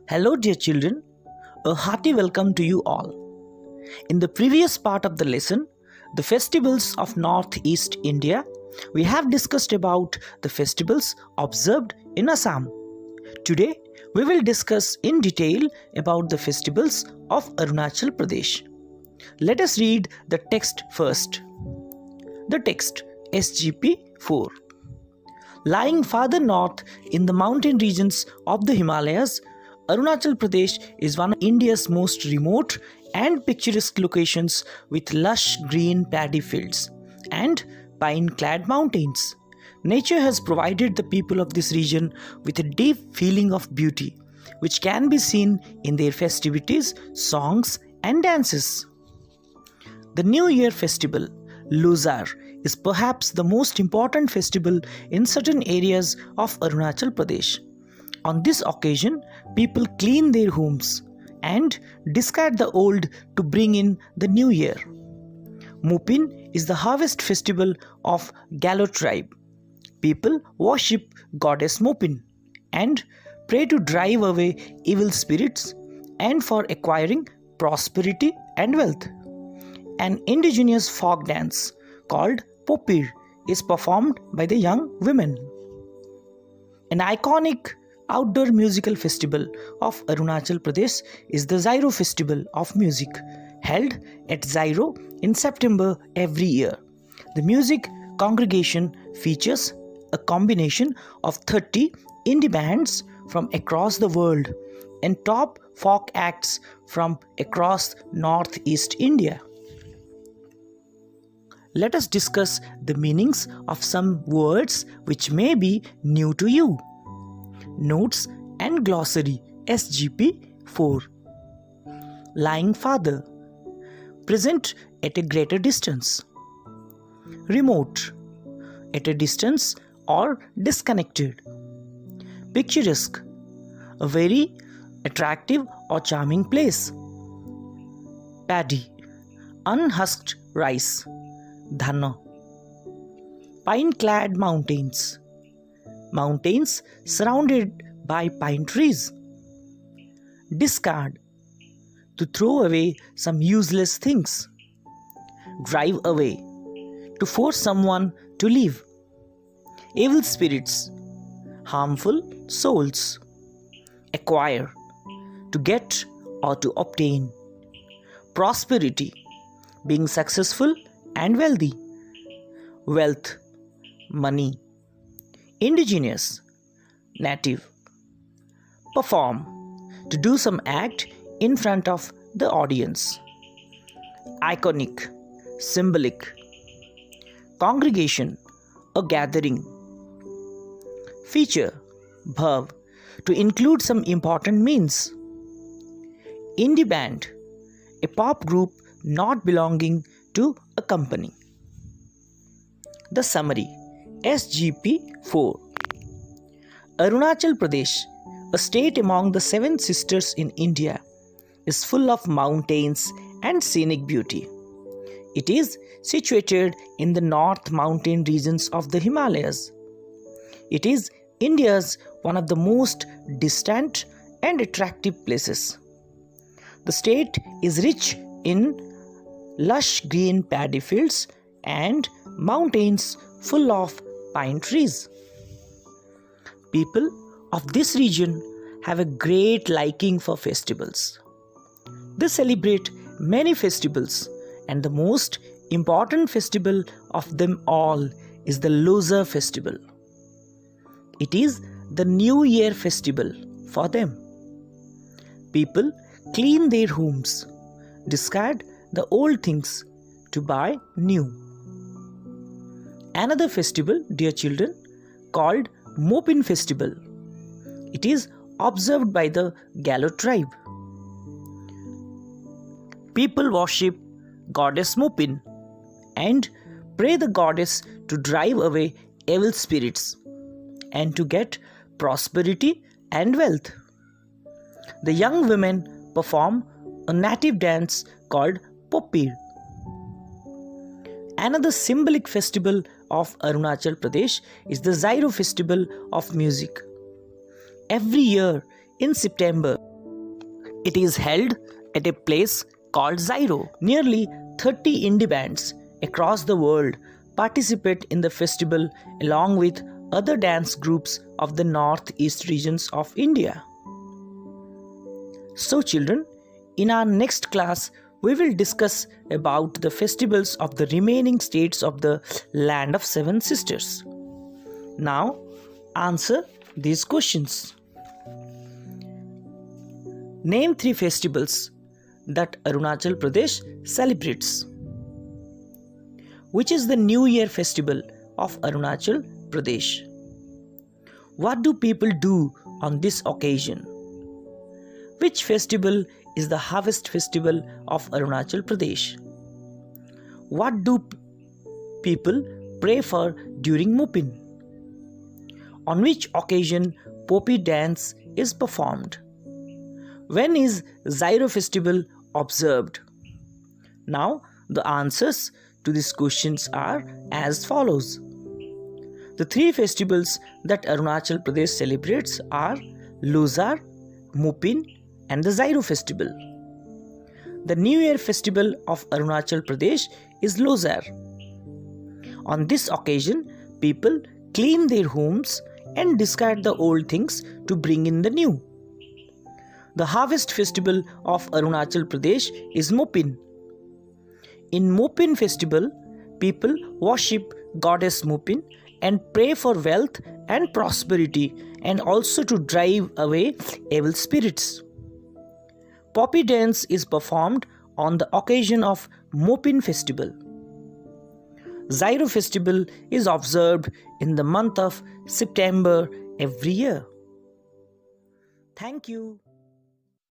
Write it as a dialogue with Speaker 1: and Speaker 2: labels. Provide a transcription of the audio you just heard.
Speaker 1: Hello, dear children. A hearty welcome to you all. In the previous part of the lesson, the festivals of Northeast India, we have discussed about the festivals observed in Assam. Today, we will discuss in detail about the festivals of Arunachal Pradesh. Let us read the text first. The text SGP 4. Lying farther north in the mountain regions of the Himalayas, Arunachal Pradesh is one of India's most remote and picturesque locations with lush green paddy fields and pine-clad mountains. Nature has provided the people of this region with a deep feeling of beauty, which can be seen in their festivities, songs, and dances. The New Year festival, Losar, is perhaps the most important festival in certain areas of Arunachal Pradesh. On this occasion, people clean their homes and discard the old to bring in the new year. Mupin is the harvest festival of Galo tribe. People worship goddess Mupin and pray to drive away evil spirits and for acquiring prosperity and wealth. An indigenous folk dance called Popir is performed by the young women. An iconic outdoor musical festival of Arunachal Pradesh is the Zairo Festival of Music, held at Zairo in September every year. The music congregation features a combination of 30 indie bands from across the world and top folk acts from across Northeast India. Let us discuss the meanings of some words which may be new to you. Notes and Glossary SGP 4. Lying farther, present at a greater distance. Remote, at a distance or disconnected. Picturesque, a very attractive or charming place. Paddy, unhusked rice. Dhana. Pine-clad mountains. Mountains surrounded by pine trees. Discard, to throw away some useless things. Drive away, to force someone to leave. Evil spirits, harmful souls. Acquire, to get or to obtain. Prosperity, being successful and wealthy. Wealth, money. Indigenous, native. Perform, to do some act in front of the audience. Iconic, symbolic. Congregation, a gathering. Feature, verb, to include some important means. Indie band, a pop group not belonging to a company. The summary SGP 4. Arunachal Pradesh, a state among the 7 sisters in India, is full of mountains and scenic beauty. It is situated in the north mountain regions of the Himalayas. It is India's one of the most distant and attractive places. The state is rich in lush green paddy fields and mountains full of pine trees. People of this region have a great liking for festivals. They celebrate many festivals, and the most important festival of them all is the Losar festival. It is the New Year festival for them. People clean their homes, discard the old things to buy new. Another festival, dear children, called Mopin festival. It is observed by the Galo tribe. People worship goddess Mopin and pray the goddess to drive away evil spirits and to get prosperity and wealth. The young women perform a native dance called Popir. Another symbolic festival of Arunachal Pradesh is the Zairo Festival of Music. Every year in September, it is held at a place called Zairo. Nearly 30 indie bands across the world participate in the festival along with other dance groups of the northeast regions of India. So children, in our next class, we will discuss about the festivals of the remaining states of the land of seven sisters. Now, answer these questions. Name 3 festivals that Arunachal Pradesh celebrates. Which is the New Year festival of Arunachal Pradesh? What do people do on this occasion? Which festival is the harvest festival of Arunachal Pradesh? What do people pray for during Mupin? On which occasion Poppy dance is performed? When is Zairo festival observed? Now the answers to these questions are as follows. The 3 festivals that Arunachal Pradesh celebrates are Losar, Mupin and the Zairo festival. The New Year festival of Arunachal Pradesh is Losar. On this occasion, people clean their homes and discard the old things to bring in the new. The harvest festival of Arunachal Pradesh is Mupin. In Mupin festival, people worship goddess Mupin and pray for wealth and prosperity and also to drive away evil spirits. Poppy dance is performed on the occasion of Mupin festival. Zairo festival is observed in the month of September every year. Thank you.